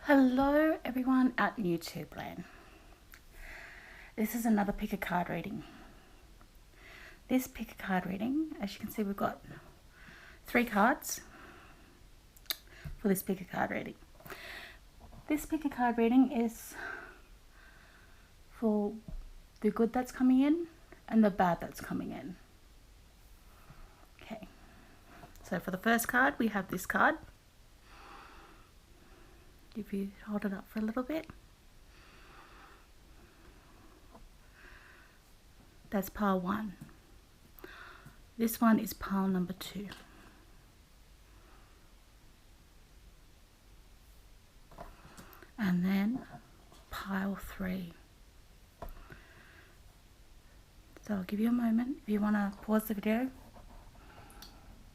Hello everyone at YouTube land. This is another pick a card reading. This pick a card reading, as you can see, we've got 3 cards for this pick a card reading. This pick a card reading is for the good that's coming in and the bad that's coming in. Okay, so for the first card we have this card. If you hold it up for a little bit, that's pile 1. This one is pile number 2. And then pile 3. So I'll give you a moment if you want to pause the video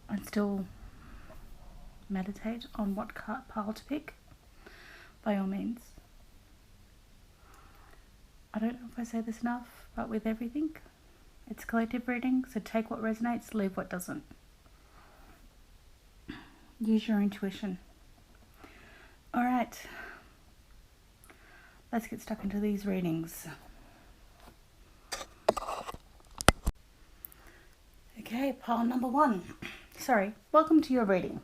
and still meditate on what pile to pick. By all means. I don't know if I say this enough, but with everything, it's collective reading, so take what resonates, leave what doesn't. Use your intuition. Alright, let's get stuck into these readings. Okay, pile number 1. Sorry, welcome to your reading.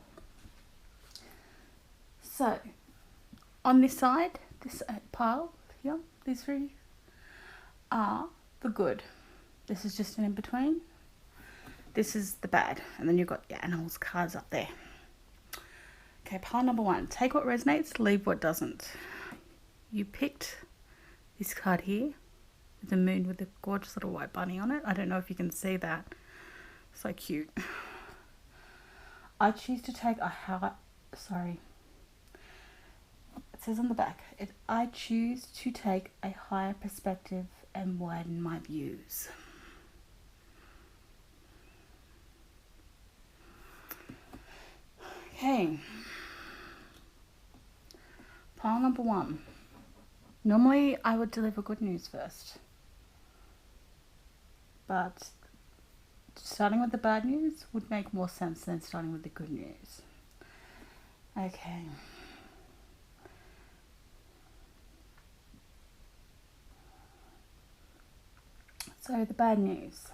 So, on this side, this pile here, these 3 are the good. This is just an in-between. This is the bad. And then you've got your animals cards up there. Okay, pile number 1. Take what resonates, leave what doesn't. You picked this card here with the moon with the gorgeous little white bunny on it. I don't know if you can see that. So cute. I choose to take a it says on the back, I choose to take a higher perspective and widen my views. Okay. Pile number 1. Normally I would deliver good news first. But starting with the bad news would make more sense than starting with the good news. Okay. So the bad news.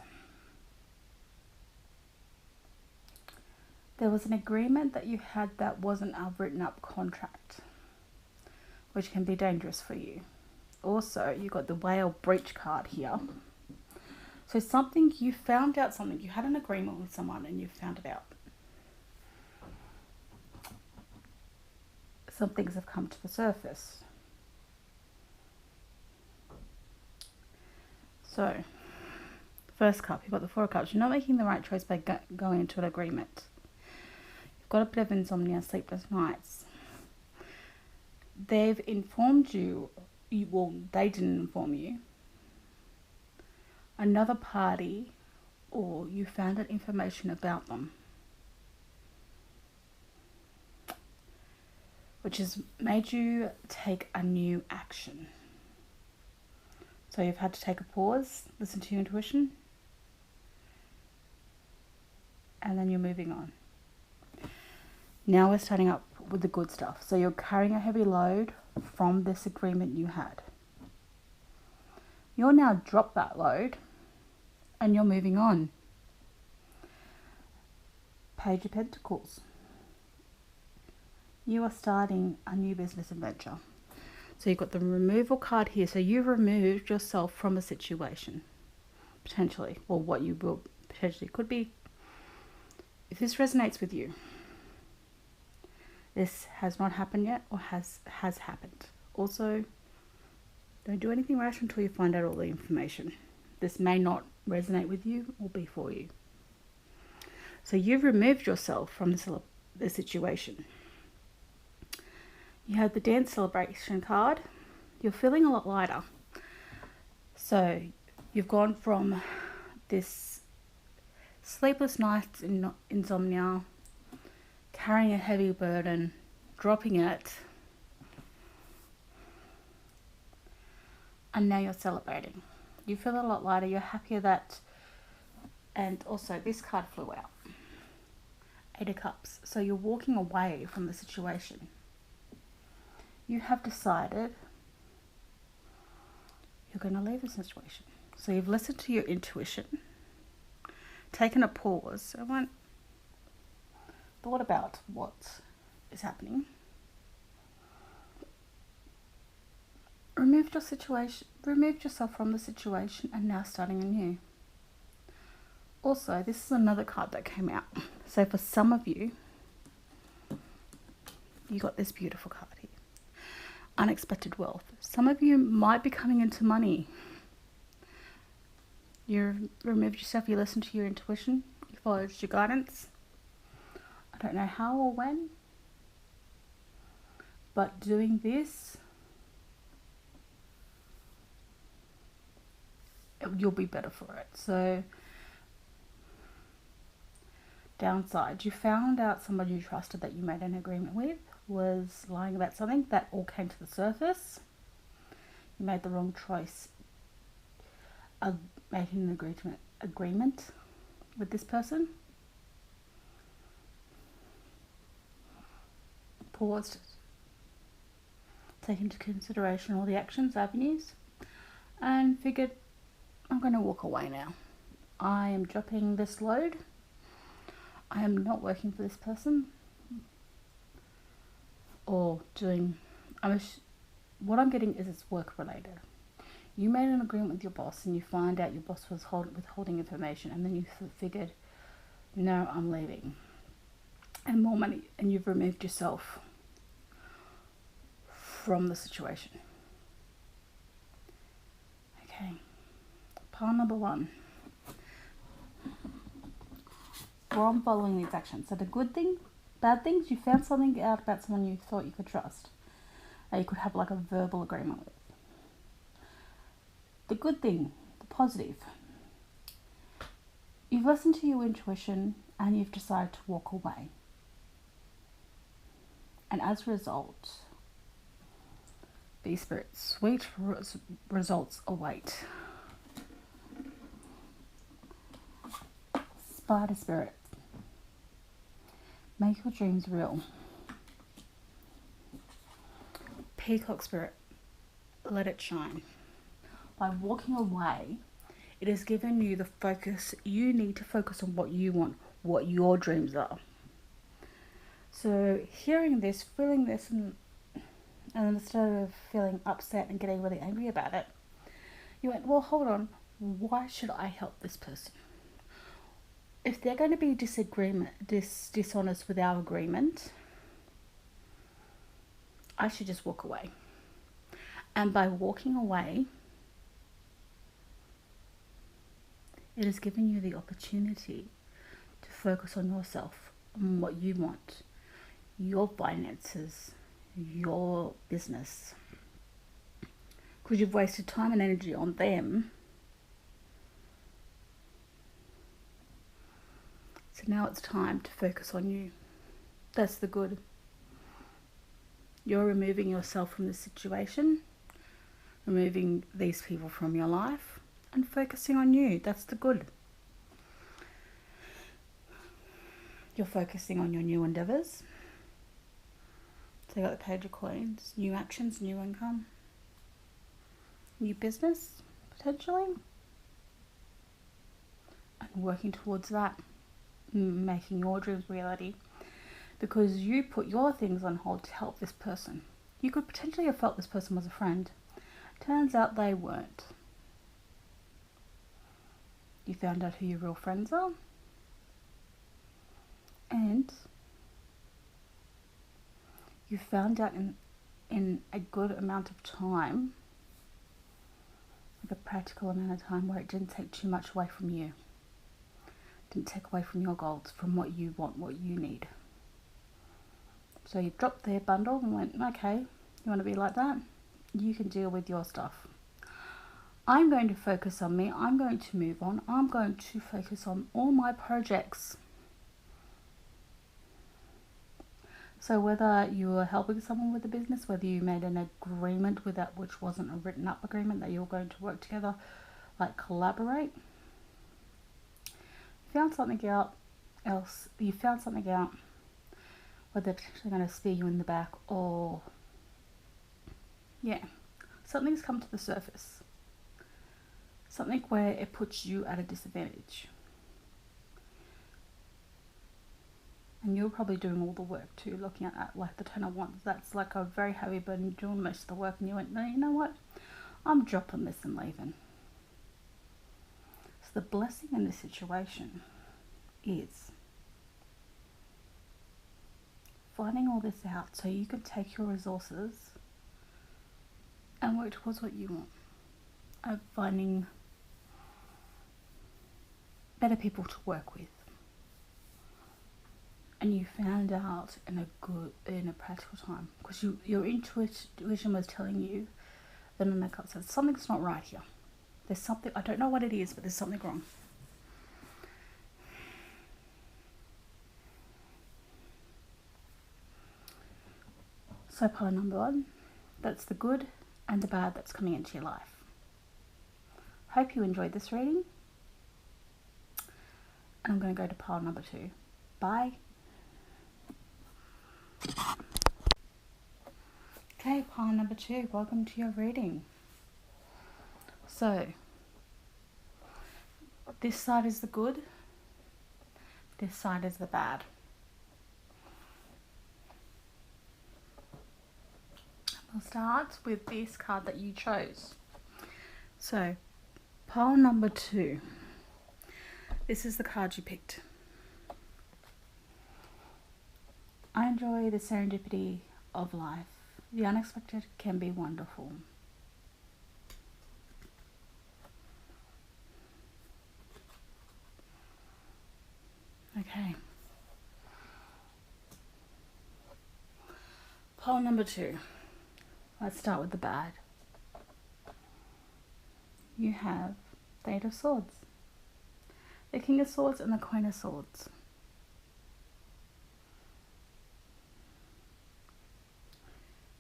There was an agreement that you had that wasn't a written up contract, which can be dangerous for you. Also, you got the whale breach card here. So you found out something. You had an agreement with someone and you found it out. Some things have come to the surface. So, first cup, you've got the 4 of cups. You're not making the right choice by going into an agreement. You've got a bit of insomnia, sleepless nights. They've informed you, well, they didn't inform you. Another party, or you found out information about them, which has made you take a new action. So you've had to take a pause, listen to your intuition, and then you're moving on. Now we're starting up with the good stuff. So you're carrying a heavy load from this agreement you had. You're now dropped that load and you're moving on. Page of Pentacles. You are starting a new business adventure. So you've got the removal card here. So you've removed yourself from a situation, potentially, or what you will potentially could be. If this resonates with you, this has not happened yet or has happened. Also, don't do anything rash until you find out all the information. This may not resonate with you or be for you. So you've removed yourself from the situation. You have the dance celebration card. You're feeling a lot lighter. So you've gone from this sleepless nights, insomnia, carrying a heavy burden, dropping it, and now you're celebrating. You feel a lot lighter. You're happier that, and also this card flew out. 8 of Cups. So you're walking away from the situation. you have decided you're going to leave the situation. So you've listened to your intuition, taken a pause, and thought about what is happening. Removed yourself from the situation, and now starting anew. Also, this is another card that came out. So for some of you, you got this beautiful card here. Unexpected wealth. Some of you might be coming into money. You removed yourself, you listened to your intuition, you followed your guidance. I don't know how or when, but doing this, you'll be better for it. So, downside, you found out somebody you trusted that you made an agreement with was lying about something. That all came to the surface. You made the wrong choice of making an agreement with this person. Paused, take into consideration all the actions, avenues, and figured, I'm going to walk away now. I am dropping this load. I am not working for this person or doing, what I'm getting is it's work related. You made an agreement with your boss and you find out your boss was withholding information, and then you figured, no, I'm leaving. And more money, and you've removed yourself from the situation. Okay, pile number 1. Well, I'm following these actions. So the good thing, bad things, you found something out about someone you thought you could trust, that you could have like a verbal agreement with. The good thing, the positive, you've listened to your intuition and you've decided to walk away. And as a result, be spirit, sweet results await. Spider spirit, make your dreams real. Peacock spirit, let it shine. By walking away, it has given you the focus. You need to focus on what you want, what your dreams are. So hearing this, feeling this, and instead of feeling upset and getting really angry about it, you went, well, hold on, why should I help this person? If they're going to be dishonest with our agreement, I should just walk away. And by walking away, it has given you the opportunity to focus on yourself, on what you want, your finances, your business. Because you've wasted time and energy on them. So now it's time to focus on you. That's the good. You're removing yourself from the situation, removing these people from your life, and focusing on you. That's the good. You're focusing on your new endeavours. So you got the Page of Coins, new actions, new income, new business, potentially. And working towards that, making your dreams reality. Because you put your things on hold to help this person. You could potentially have felt this person was a friend. Turns out they weren't. You found out who your real friends are. And you found out in a good amount of time, like a practical amount of time, where it didn't take too much away from you. Didn't take away from your goals, from what you want, what you need. So you dropped their bundle and went, okay, you want to be like that? You can deal with your stuff. I'm going to focus on me. I'm going to move on. I'm going to focus on all my projects. So whether you were helping someone with a business, whether you made an agreement with that which wasn't a written up agreement that you're going to work together, like collaborate. You found something out where they're potentially going to spear you in the back, or Yeah. Something's come to the surface. Something where it puts you at a disadvantage. And you're probably doing all the work too, looking at that, like the Ten of Wands. That's like a very heavy burden, you're doing most of the work, and you went, no, you know what? I'm dropping this and leaving. So the blessing in this situation is finding all this out so you can take your resources and work towards what you want. Of finding better people to work with. And you found out in a practical time, because your intuition was telling you that in the cup says something's not right here. There's something, I don't know what it is, but there's something wrong. So pile number 1, that's the good and the bad that's coming into your life. Hope you enjoyed this reading. And I'm going to go to pile number 2. Bye. Okay, pile number 2, welcome to your reading. So, this side is the good, this side is the bad. We'll start with this card that you chose. So, pile number 2, this is the card you picked. I enjoy the serendipity of life. The unexpected can be wonderful. Okay. Pile number 2. Let's start with the bad. You have the 8 of Swords, the King of Swords and the Queen of Swords.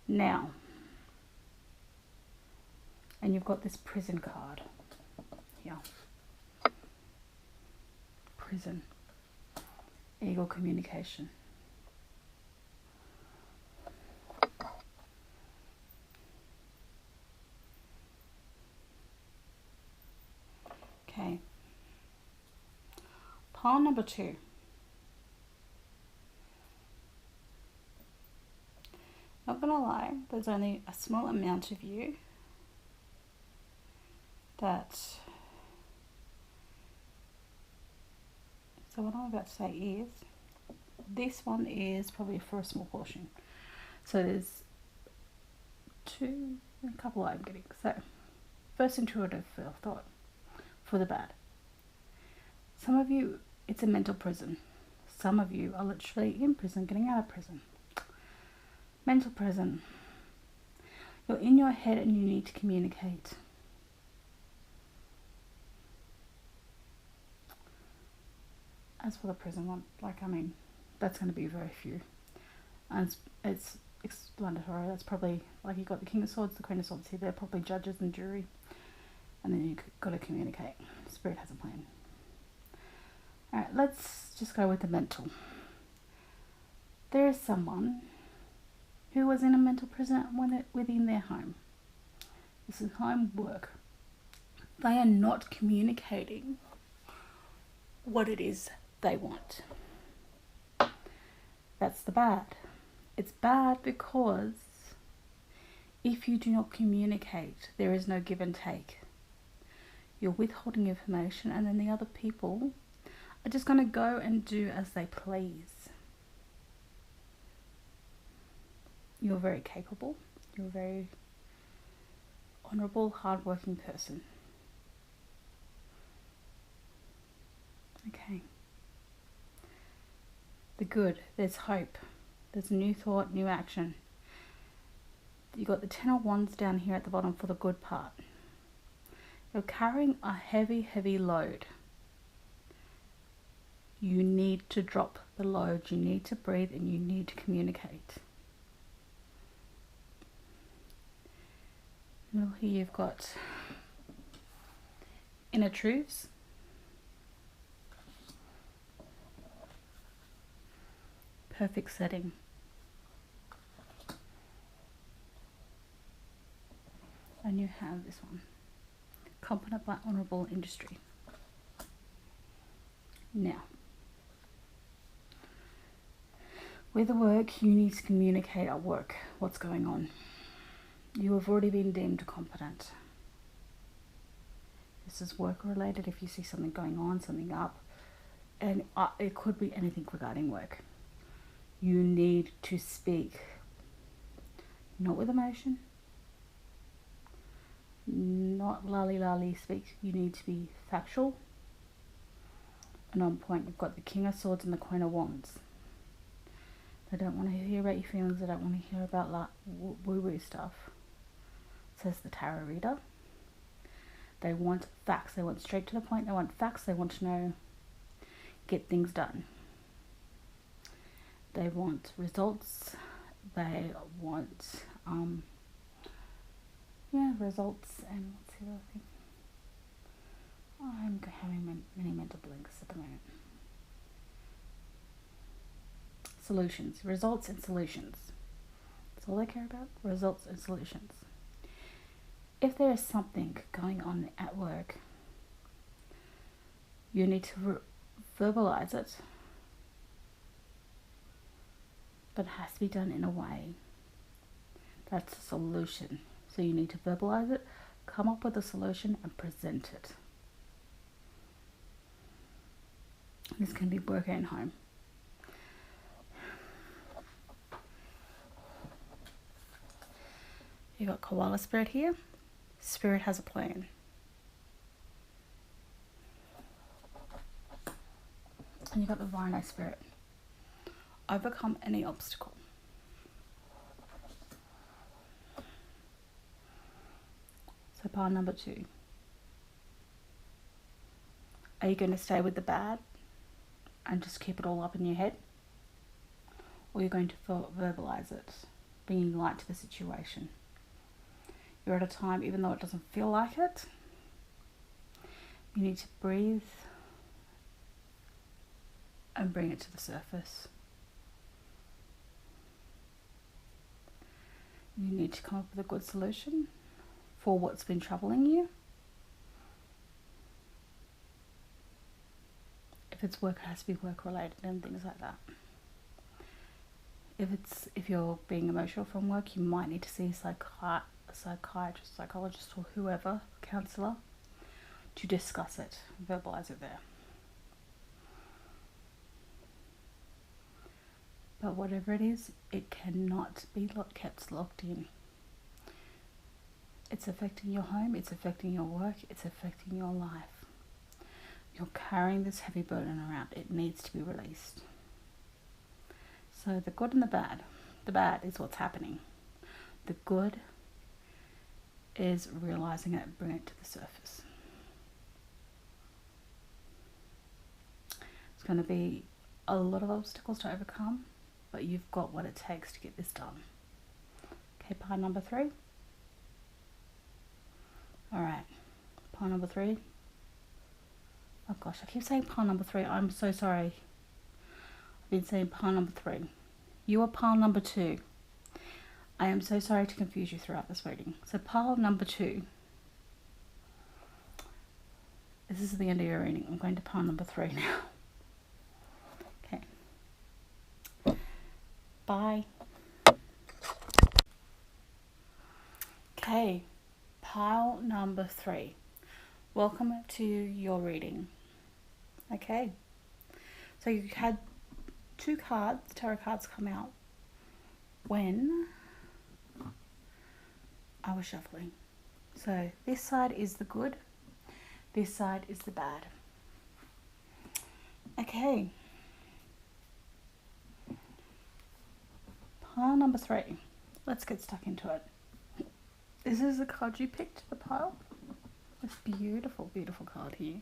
Now, and you've got this prison card here. Prison. Eagle communication. Okay. Pile number 2. Not gonna lie, there's only a small amount of you that, so what I'm about to say is, this one is probably for a small portion. So there's a couple I'm getting. So, first intuitive thought for the bad. Some of you, it's a mental prison. Some of you are literally in prison, getting out of prison. Mental prison. You're in your head and you need to communicate. As for the prison one, that's going to be very few. And it's explanatory. That's probably, like, you got the King of Swords, the Queen of Swords here. They're probably judges and jury. And then you've got to communicate. Spirit has a plan. Alright, let's just go with the mental. There is someone who was in a mental prison within their home. This is home work. They are not communicating what it is they want. That's the bad. It's bad because if you do not communicate, there is no give and take. You're withholding information, and then the other people are just going to go and do as they please. You're very capable. You're a very honourable, hard-working person. Okay. The good. There's hope. There's new thought, new action. You got the 10 of Wands down here at the bottom for the good part. You're carrying a heavy, heavy load. You need to drop the load. You need to breathe and you need to communicate. Well, here you've got inner truths. Perfect setting. And you have this one. Competent by honourable industry. Now, with the work, you need to communicate at work what's going on. You have already been deemed competent. This is work related. If you see something going on, something up, and it could be anything regarding work. You need to speak, not with emotion, not lolly speak. You need to be factual and on point. You've got the King of Swords and the Queen of Wands. They don't want to hear about your feelings. They don't want to hear about like woo-woo stuff, says the tarot reader. They want facts. They want straight to the point. They want facts. They want to know, get things done. They want results. They want, results. And what's the other thing? I'm having many mental blanks at the moment. Solutions. Results and solutions. That's all they care about. Results and solutions. If there is something going on at work, you need to verbalize it, but it has to be done in a way that's a solution. So you need to verbalize it, come up with a solution, and present it. This can be work and home. You got Koala Spirit here. Spirit has a plan. And you got the Rhino Spirit. Overcome any obstacle. So pile number 2. Are you going to stay with the bad and just keep it all up in your head? Or are you going to verbalize it, bringing light to the situation? You're at a time, even though it doesn't feel like it, you need to breathe and bring it to the surface. You need to come up with a good solution for what's been troubling you. If it's work, it has to be work related and things like that. If you're being emotional from work, you might need to see a psychiatrist, psychologist, or whoever, counsellor, to discuss it, verbalize it there. But whatever it is, it cannot be kept locked in. It's affecting your home, it's affecting your work, it's affecting your life. You're carrying this heavy burden around. It needs to be released. So the good and the bad. The bad is what's happening. The good is realizing it and bring it to the surface. It's going to be a lot of obstacles to overcome, but you've got what it takes to get this done. Okay, pile number 3. Alright, pile number 3. Oh gosh, I keep saying pile number 3. I'm so sorry. I've been saying pile number 3. You are pile number 2. I am so sorry to confuse you throughout this reading. So pile number 2. This is the end of your reading. I'm going to pile number 3 now. Okay. Bye. Okay. Pile number 3. Welcome to your reading. Okay. So you had 2 cards, tarot cards, come out when I was shuffling. So this side is the good, this side is the bad. Okay. Pile number 3. Let's get stuck into it. This is the card you picked, the pile. This beautiful, beautiful card here.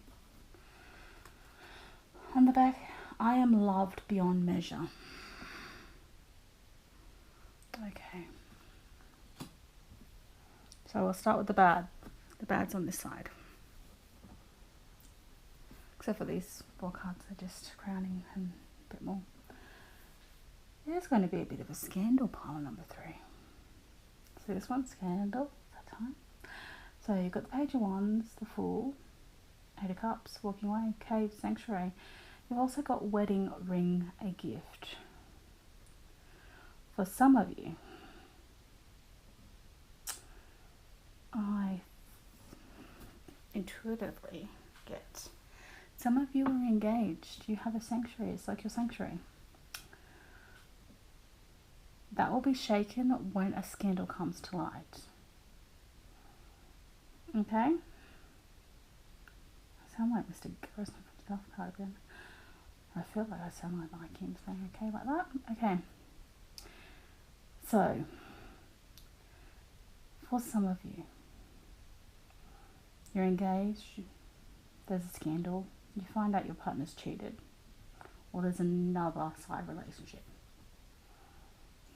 On the back, I am loved beyond measure. Okay. So we'll start with the bad. The bad's on this side. Except for these 4 cards, they're just crowning and a bit more. There's going to be a bit of a scandal, pile number 3. So this one's scandal, is that time? So you've got the Page of Wands, the Fool, Eight of Cups, walking away, cave, sanctuary. You've also got wedding ring, a gift. For some of you, I intuitively get some of you are engaged. You have a sanctuary. It's like your sanctuary. That will be shaken when a scandal comes to light. Okay? I sound like Mr. Garrison from South Card again. I feel like I sound like him saying okay like that. Okay. So, for some of you, you're engaged, there's a scandal, you find out your partner's cheated, or there's another side relationship.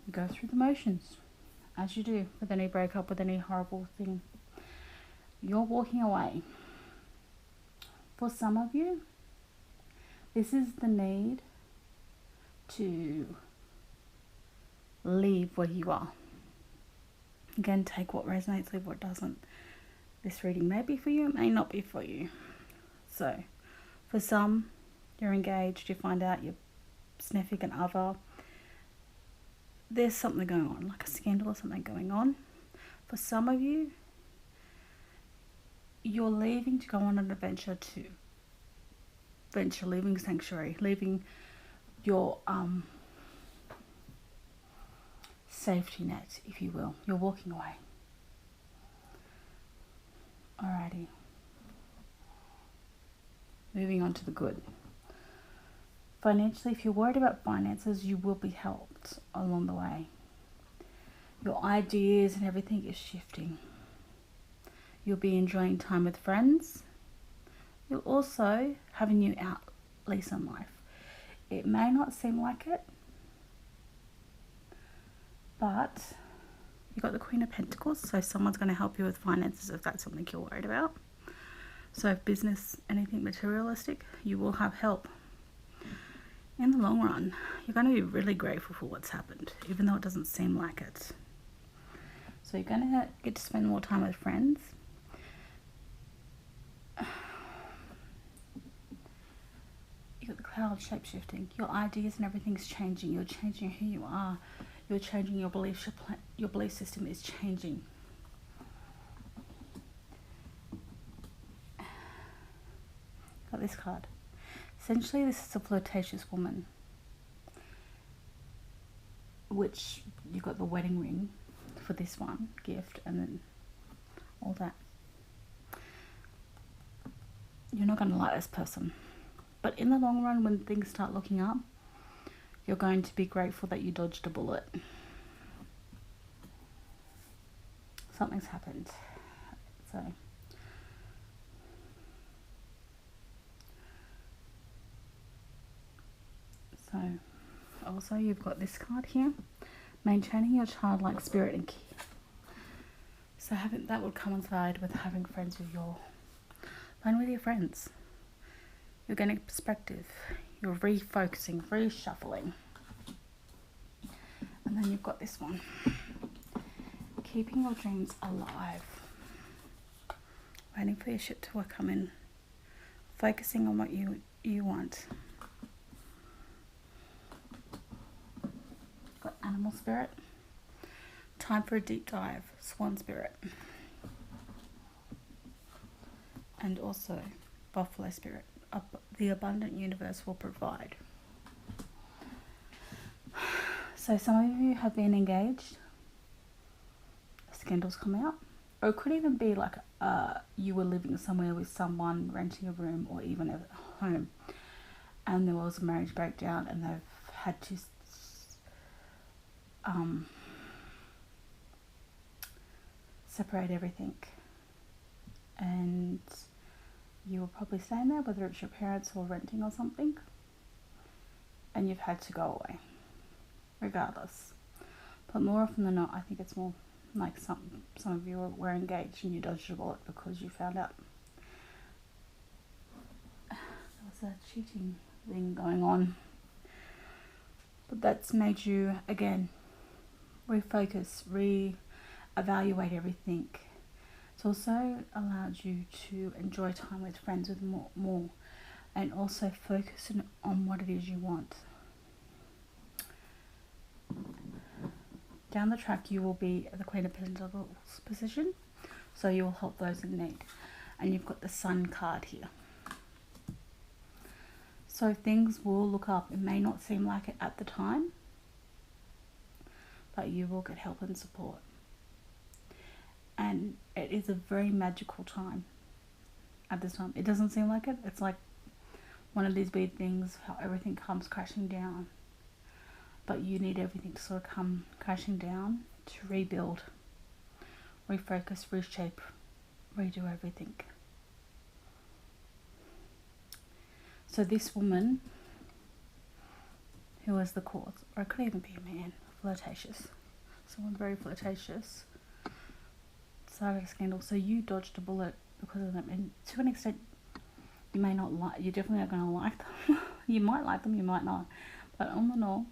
You go through the motions, as you do with any breakup, with any horrible thing. You're walking away. For some of you, this is the need to leave where you are. Again, take what resonates, leave what doesn't. This reading may be for you, it may not be for you. So, for some, you're engaged, you find out your significant other, there's something going on, like a scandal or something going on. For some of you, you're leaving to go on an adventure leaving sanctuary, leaving your safety net, if you will. You're walking away. Alrighty. Moving on to the good. Financially, if you're worried about finances, you will be helped along the way. Your ideas and everything is shifting. You'll be enjoying time with friends. You'll also have a new lease on life. It may not seem like it, but you've got the Queen of Pentacles, so someone's going to help you with finances if that's something you're worried about. So if business, anything materialistic, you will have help. In the long run, you're going to be really grateful for what's happened, even though it doesn't seem like it. So you're going to get to spend more time with friends. You've got the cloud shape-shifting. Your ideas and everything's changing. You're changing who you are. You're changing your beliefs. Your belief system is changing. Got this card. Essentially, this is a flirtatious woman, which you've got the wedding ring for this one, gift, and then all that. You're not going to like this person. But in the long run, when things start looking up, you're going to be grateful that you dodged a bullet. Something's happened. So also you've got this card here, maintaining your childlike spirit and care. So that would coincide with having friends with your friends. You're getting perspective. You're refocusing, reshuffling. And then you've got this one, keeping your dreams alive. Waiting for your ship to come in. Focusing on what you want. Got animal spirit. Time for a deep dive. Swan spirit. And also buffalo spirit. The abundant universe will provide. So some of you have been engaged. Scandals come out. Or it could even be like you were living somewhere with someone, renting a room or even a home, and there was a marriage breakdown and they've had to separate everything. And you were probably staying there, whether it's your parents or renting or something, and you've had to go away regardless. But more often than not, I think it's more like some of you were engaged and you dodged a bullet because you found out there was a cheating thing going on. But that's made you, again, refocus, re-evaluate everything. It's also allowed you to enjoy time with friends with more and also focus on what it is you want. Down the track, you will be the Queen of Pentacles position, so you will help those in need. And you've got the Sun card here. So things will look up. It may not seem like it at the time, but you will get help and support. And it is a very magical time at this time. It doesn't seem like it. It's like one of these weird things, how everything comes crashing down. But you need everything to sort of come crashing down to rebuild, refocus, reshape, redo everything. So this woman, who was the cause, or it could even be a man, flirtatious, someone very flirtatious, started a scandal. So you dodged a bullet because of them, and to an extent, you may not like. You're definitely not going to like them. You might like them, you might not, but all in all,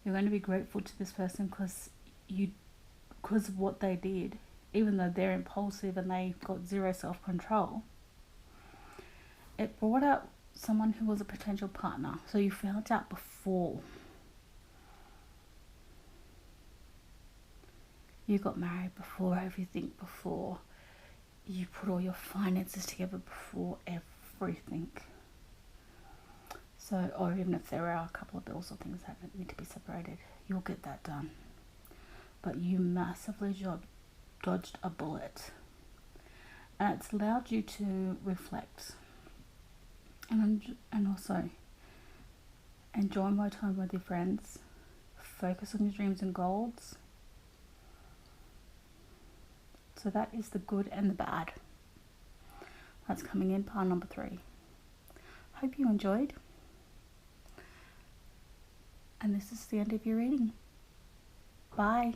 you're going to be grateful to this person because of what they did. Even though they're impulsive and they got zero self-control, it brought out someone who was a potential partner. So you found out before you got married, before everything, before you put all your finances together, before everything. So, or even if there are a couple of bills or things that need to be separated, you'll get that done. But you massively dodged a bullet. And it's allowed you to reflect. And also enjoy my time with your friends. Focus on your dreams and goals. So that is the good and the bad. That's coming in pile number 3. Hope you enjoyed. And this is the end of your reading. Bye.